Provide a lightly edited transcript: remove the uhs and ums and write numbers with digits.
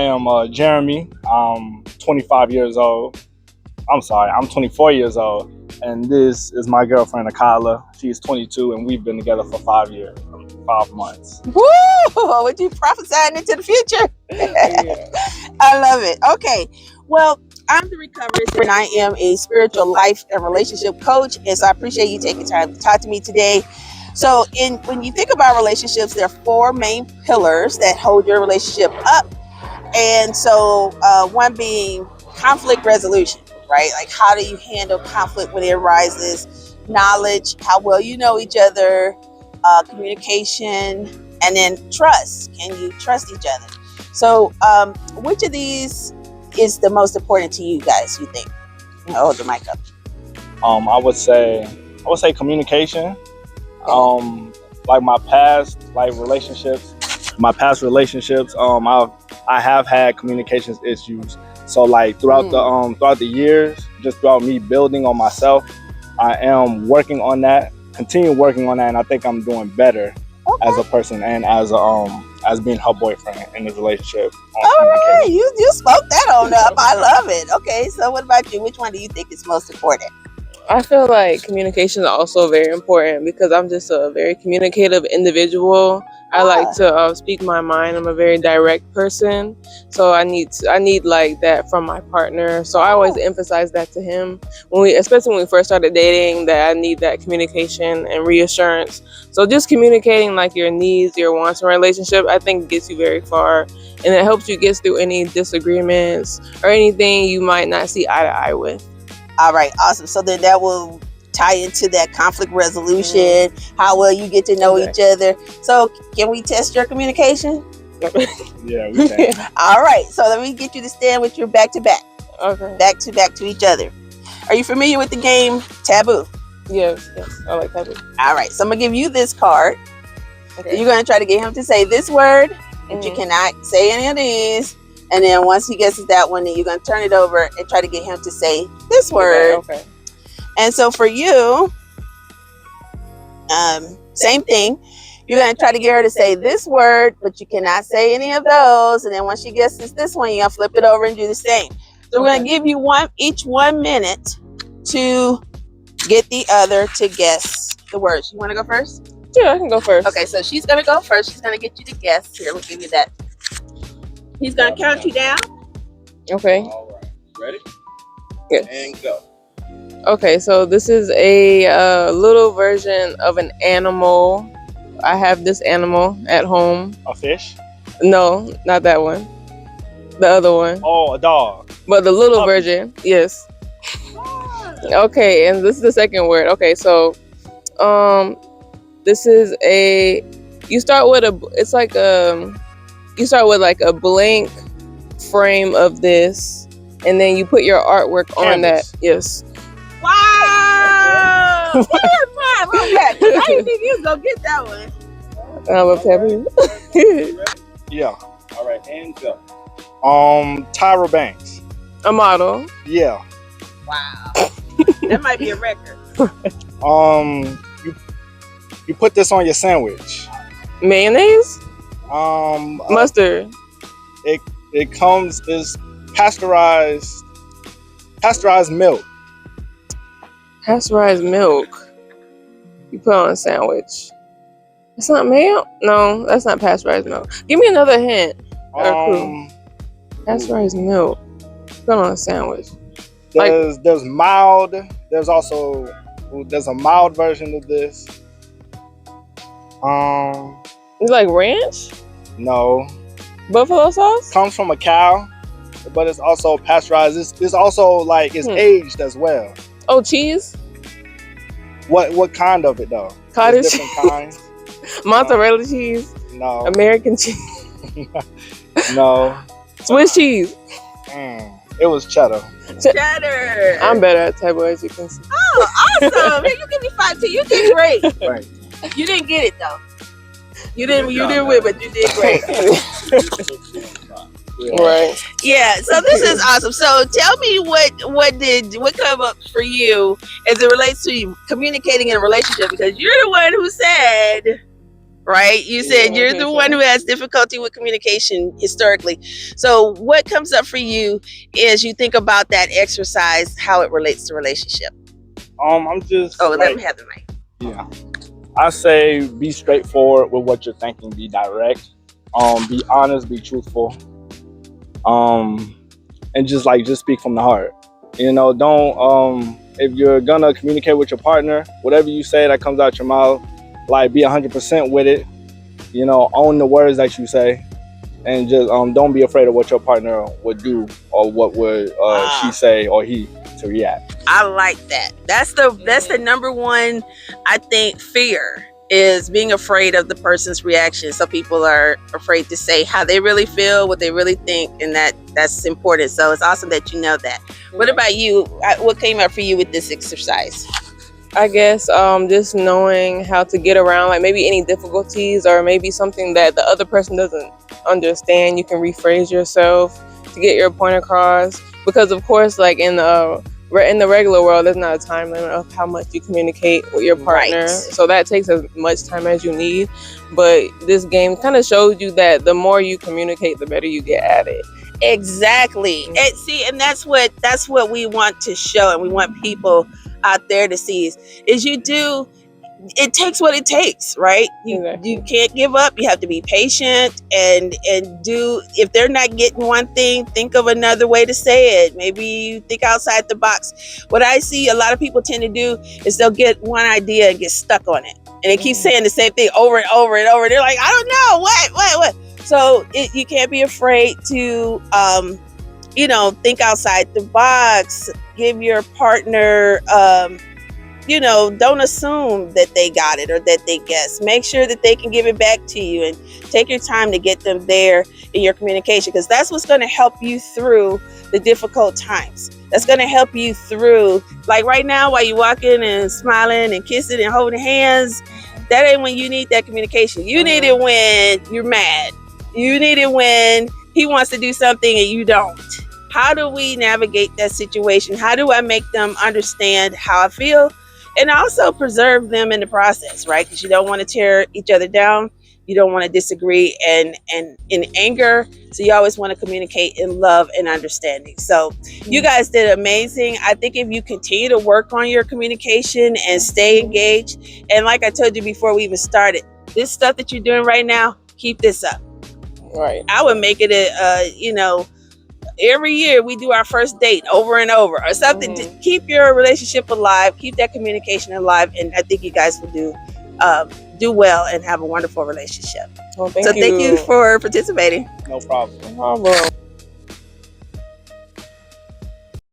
I am Jeremy. I'm 25 years old. I'm sorry, I'm 24 years old. And this is my girlfriend, Akala. She's 22, and we've been together for 5 years, 5 months. Woo! What you prophesying into the future? Yeah. I love it. Okay. Well, I'm the Recoverist, and I am a spiritual life and relationship coach. And so I appreciate you taking time to talk to me today. So when you think about relationships, there are 4 main pillars that hold your relationship up. And so one being conflict resolution, right? Like, how do you handle conflict when it arises? Knowledge, how well you know each other, communication, and then trust. Can you trust each other? So which of these is the most important to you guys, you think? Hold the mic up. I would say communication. Like my past relationships, I have had communications issues. So like throughout the years, just throughout me building on myself, I am working on that, continue working on that, and I think I'm doing better as a person and as being her boyfriend in this relationship. All right, you spoke that on up. I love it. Okay, so what about you? Which one do you think is most important? I feel like communication is also very important because I'm just a very communicative individual. I like to speak my mind. I'm a very direct person, so I need like that from my partner. So I always emphasize that to him especially when we first started dating, that I need that communication and reassurance. So just communicating like your needs, your wants in a relationship, I think gets you very far, and it helps you get through any disagreements or anything you might not see eye to eye with. All right, awesome. So then that will tie into that conflict resolution, how well you get to know each other. So can we test your communication? Yeah, we can. All right, so let me get you to stand with your back to back. Okay. Back to each other. Are you familiar with the game Taboo? Yes, I like Taboo. All right, so I'm gonna give you this card. Okay. You're gonna try to get him to say this word, but you cannot say any of these. And then once he guesses that one, then you're gonna turn it over and try to get him to say this word. Okay. And so for you, same thing. You're gonna try to get her to say this word, but you cannot say any of those. And then once she guesses this one, you're gonna flip it over and do the same. So we're gonna give you each 1 minute to get the other to guess the words. You wanna go first? Yeah, I can go first. Okay, so she's gonna go first. She's gonna get you to guess. Here, we'll give you that. He's gonna count you down. Okay. All right. Ready? Yes. And go. Okay, so this is a little version of an animal. I have this animal at home. A fish? No, not that one. The other one. Oh, a dog. But the little version, yes. Okay, and this is the second word. Okay, so this is you start with like a blank frame of this, and then you put your artwork on that. Yes. Wow! I didn't think you was gonna get that one. I love Taboo. Yeah. All right, and go. Tyra Banks. A model. Yeah. Wow. That might be a record. You put this on your sandwich. Mayonnaise? Mustard. It comes is pasteurized milk. Pasteurized milk. You put on a sandwich. It's not mayo? No, that's not pasteurized milk. Give me another hint. Pasteurized milk. Put on a sandwich. There's mild. There's a mild version of this. It's like ranch? No. Buffalo sauce? Comes from a cow, but it's also pasteurized. It's also it's aged as well. Oh, cheese? What kind of it though? Cottage There's different kinds. Mozzarella cheese? No. American cheese? No. Swiss cheese? It was cheddar. Cheddar. I'm better at Taboo, as you can see. Oh, awesome! Hey, you give me 5 too. You did great. Right. You didn't get it though. You didn't win, but you did great. Right. Yeah. So this is awesome. So tell me what come up for you as it relates to communicating in a relationship, because you're the one who said right? You said you're the one who has difficulty with communication historically. So what comes up for you is you think about that exercise, how it relates to relationship. I'm just Let me have the mic. yeah. I say be straightforward with what you're thinking. Be direct. Be honest. Be truthful. And just speak from the heart. Don't if you're gonna communicate with your partner, whatever you say that comes out your mouth, be 100% with it. Own the words that you say, and just don't be afraid of what your partner would do or what would she say or he to react. I like that. That's the number one, I think, fear is being afraid of the person's reaction. So people are afraid to say how they really feel, what they really think, and that's important. So it's awesome that you know that. What about you? What came up for you with this exercise? I guess just knowing how to get around, like maybe any difficulties or maybe something that the other person doesn't understand. You can rephrase yourself to get your point across. Because of course, like in the regular world, there's not a time limit of how much you communicate with your partner. Right. So that takes as much time as you need. But this game kind of shows you that the more you communicate, the better you get at it. Exactly. And that's what we want to show, and we want people out there to see is it takes what it takes, right? You can't give up. You have to be patient and do, if they're not getting one thing, think of another way to say it. Maybe you think outside the box. What I see a lot of people tend to do is they'll get one idea and get stuck on it. And they keep saying the same thing over and over and over. They're like, I don't know, what? So you can't be afraid to, think outside the box. Give your partner, don't assume that they got it or that they guess. Make sure that they can give it back to you, and take your time to get them there in your communication, because that's what's going to help you through the difficult times. That's going to help you through, like right now, while you're walking and smiling and kissing and holding hands. That ain't when you need that communication. You need it when you're mad. You need it when he wants to do something and you don't. How do we navigate that situation? How do I make them understand how I feel? And also preserve them in the process, right? Because you don't want to tear each other down. You don't want to disagree and in anger. So you always want to communicate in love and understanding. So you guys did amazing. I think if you continue to work on your communication and stay engaged, and like I told you before we even started, this stuff that you're doing right now, keep this up. Right. I would make it every year we do our first date over and over or something to keep your relationship alive, keep that communication alive, and I think you guys will do well and have a wonderful relationship. Well, thank you for participating. No problem. No problem.